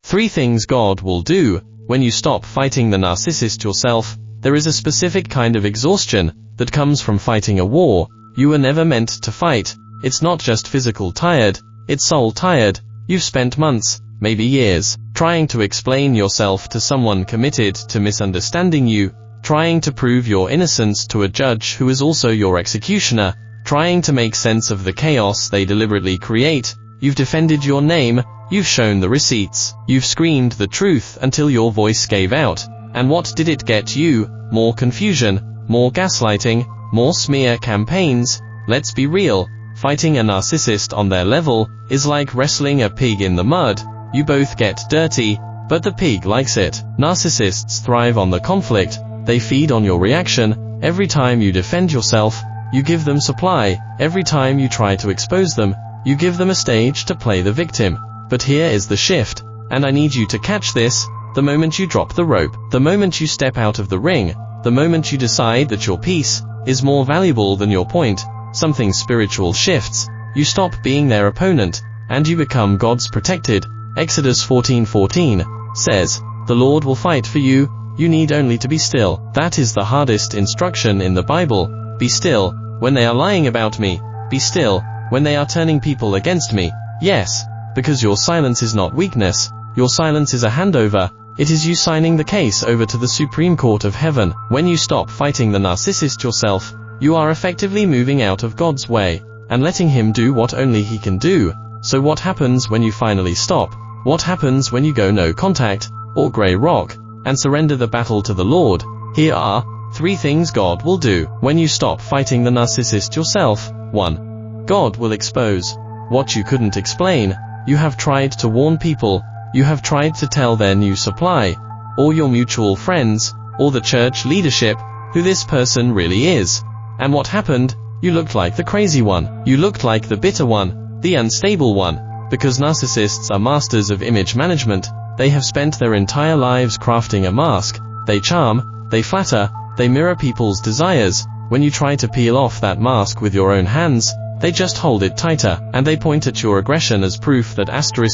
3 things God will do when you stop fighting the narcissist yourself. There is a specific kind of exhaustion that comes from fighting a war you were never meant to fight. It's not just physical tired, it's soul tired. You've spent months, maybe years, trying to explain yourself to someone committed to misunderstanding you, trying to prove your innocence to a judge who is also your executioner, trying to make sense of the chaos they deliberately create. You've defended your name, you've shown the receipts, you've screamed the truth until your voice gave out. And what did it get you? More confusion, more gaslighting, more smear campaigns. Let's be real, fighting a narcissist on their level is like wrestling a pig in the mud. You both get dirty, but the pig likes it. Narcissists thrive on the conflict, they feed on your reaction. Every time you defend yourself, you give them supply. Every time you try to expose them, you give them a stage to play the victim. But here is the shift, and I need you to catch this. The moment you drop the rope, the moment you step out of the ring, the moment you decide that your peace is more valuable than your point, something spiritual shifts. You stop being their opponent, and you become God's protected. Exodus 14:14 says, "The Lord will fight for you, you need only to be still." That is the hardest instruction in the Bible. Be still when they are lying about me. Be still when they are turning people against me. Yes, because your silence is not weakness, your silence is a handover. It is you signing the case over to the Supreme Court of Heaven. When you stop fighting the narcissist yourself, you are effectively moving out of God's way, and letting Him do what only He can do. So what happens when you finally stop? What happens when you go no contact, or grey rock, and surrender the battle to the Lord? Here are 3 things God will do when you stop fighting the narcissist yourself. 1. God will expose what you couldn't explain. You have tried to warn people, you have tried to tell their new supply, or your mutual friends, or the church leadership, who this person really is. And what happened? You looked like the crazy one. You looked like the bitter one, the unstable one. Because narcissists are masters of image management, they have spent their entire lives crafting a mask. They charm, they flatter, they mirror people's desires. When you try to peel off that mask with your own hands, they just hold it tighter, and they point at your aggression as proof that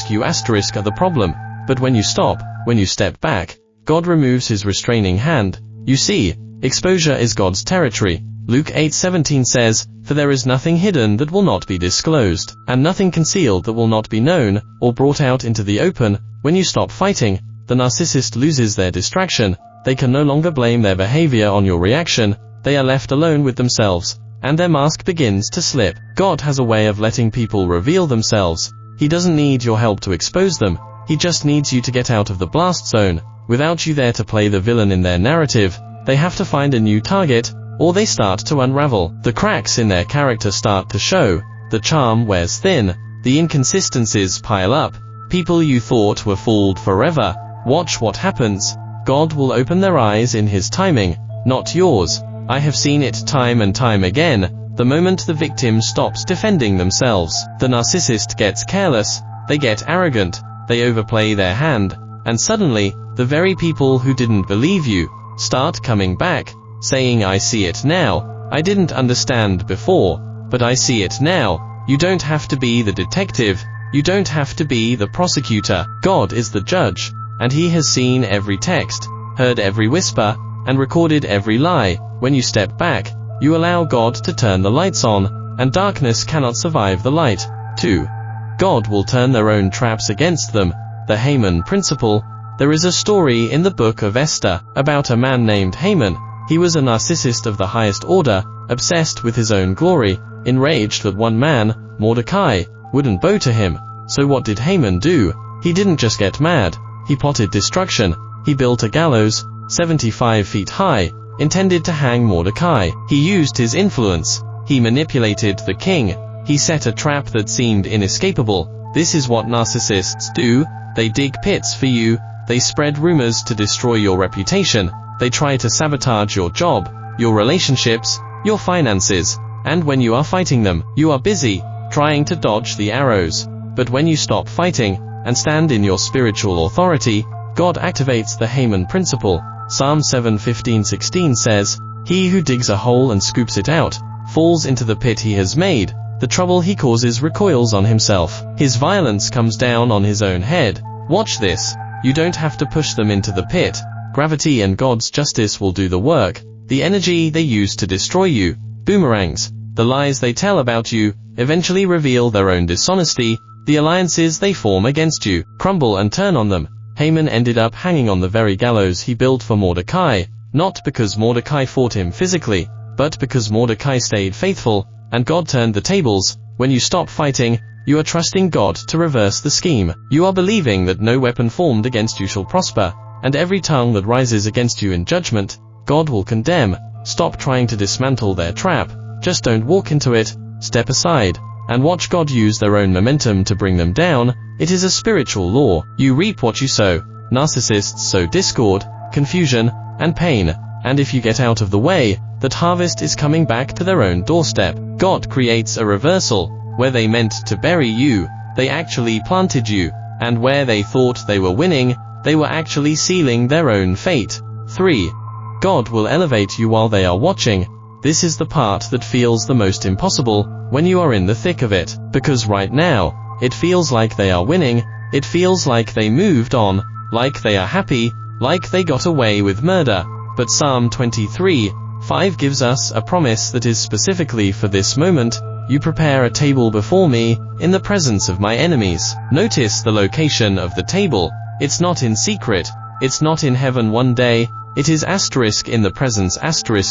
you are the problem. But when you stop, when you step back, God removes His restraining hand. You see, exposure is God's territory. Luke 8:17 says, "For there is nothing hidden that will not be disclosed, and nothing concealed that will not be known, or brought out into the open." When you stop fighting, the narcissist loses their distraction. They can no longer blame their behavior on your reaction. They are left alone with themselves, and their mask begins to slip. God has a way of letting people reveal themselves. He doesn't need your help to expose them. He just needs you to get out of the blast zone. Without you there to play the villain in their narrative, they have to find a new target, or they start to unravel. The cracks in their character start to show. The charm wears thin. The inconsistencies pile up. People you thought were fooled forever. Watch what happens. God will open their eyes in His timing, not yours. I have seen it time and time again. The moment the victim stops defending themselves, the narcissist gets careless, they get arrogant, they overplay their hand, and suddenly, the very people who didn't believe you start coming back, saying, "I see it now. I didn't understand before, but I see it now." You don't have to be the detective. You don't have to be the prosecutor. God is the judge, and He has seen every text, heard every whisper, and recorded every lie. When you step back, you allow God to turn the lights on, and darkness cannot survive the light. 2. God will turn their own traps against them. The Haman principle. There is a story in the book of Esther about a man named Haman. He was a narcissist of the highest order, obsessed with his own glory, enraged that one man, Mordecai, wouldn't bow to him. So what did Haman do? He didn't just get mad. He plotted destruction. He built a gallows, 75 feet high, intended to hang Mordecai. He used his influence. He manipulated the king. He set a trap that seemed inescapable. This is what narcissists do. They dig pits for you. They spread rumors to destroy your reputation. They try to sabotage your job, your relationships, your finances. And when you are fighting them, you are busy trying to dodge the arrows. But when you stop fighting and stand in your spiritual authority, God activates the Haman principle. Psalm 7:15-16 says, "He who digs a hole and scoops it out, falls into the pit he has made. The trouble he causes recoils on himself. His violence comes down on his own head." Watch this. You don't have to push them into the pit. Gravity and God's justice will do the work. The energy they use to destroy you, boomerangs, the lies they tell about you, eventually reveal their own dishonesty. The alliances they form against you crumble and turn on them. Haman ended up hanging on the very gallows he built for Mordecai, not because Mordecai fought him physically, but because Mordecai stayed faithful, and God turned the tables. When you stop fighting, you are trusting God to reverse the scheme. You are believing that no weapon formed against you shall prosper, and every tongue that rises against you in judgment, God will condemn. Stop trying to dismantle their trap. Just don't walk into it. Step aside, and watch God use their own momentum to bring them down. It is a spiritual law. You reap what you sow. Narcissists sow discord, confusion, and pain, and if you get out of the way, that harvest is coming back to their own doorstep. God creates a reversal. Where they meant to bury you, they actually planted you, and where they thought they were winning, they were actually sealing their own fate. 3. God will elevate you while they are watching. This is the part that feels the most impossible when you are in the thick of it, because right now, it feels like they are winning, it feels like they moved on, like they are happy, like they got away with murder. But Psalm 23:5 gives us a promise that is specifically for this moment. You prepare a table before me, in the presence of my enemies. Notice the location of the table. It's not in secret, it's not in heaven one day, it is in the presence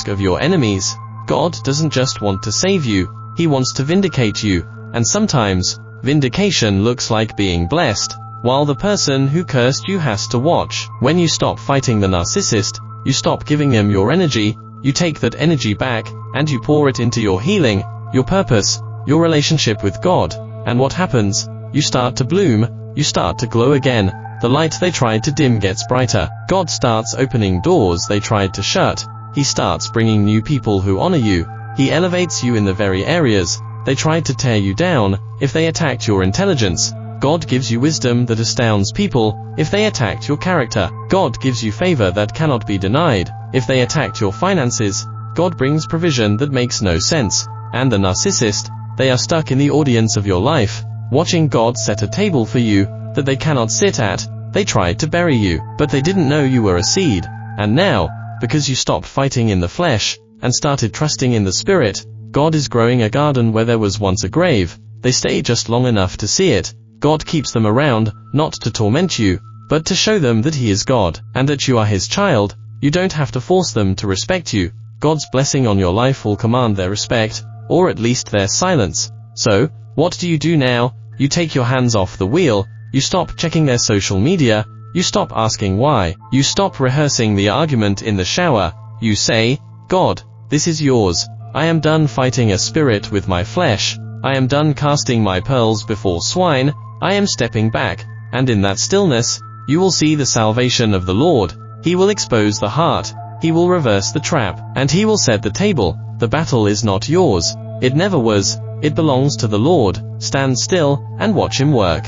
of your enemies. God doesn't just want to save you, He wants to vindicate you, and sometimes, vindication looks like being blessed, while the person who cursed you has to watch. When you stop fighting the narcissist, you stop giving him your energy, you take that energy back, and you pour it into your healing, your purpose, your relationship with God. And what happens? You start to bloom, you start to glow again. The light they tried to dim gets brighter. God starts opening doors they tried to shut. He starts bringing new people who honor you. He elevates you in the very areas they tried to tear you down. If they attacked your intelligence, God gives you wisdom that astounds people. If they attacked your character, God gives you favor that cannot be denied. If they attacked your finances, God brings provision that makes no sense. And the narcissist, they are stuck in the audience of your life, watching God set a table for you that they cannot sit at. They tried to bury you, but they didn't know you were a seed. And now, because you stopped fighting in the flesh, and started trusting in the Spirit, God is growing a garden where there was once a grave. They stay just long enough to see it. God keeps them around, not to torment you, but to show them that He is God, and that you are His child. You don't have to force them to respect you. God's blessing on your life will command their respect, or at least their silence. So, what do you do now? You take your hands off the wheel. You stop checking their social media. You stop asking why. You stop rehearsing the argument in the shower. You say, God, this is yours. I am done fighting a spirit with my flesh. I am done casting my pearls before swine. I am stepping back. And in that stillness, you will see the salvation of the Lord. He will expose the heart. He will reverse the trap. And He will set the table. The battle is not yours. It never was. It belongs to the Lord. Stand still, and watch Him work.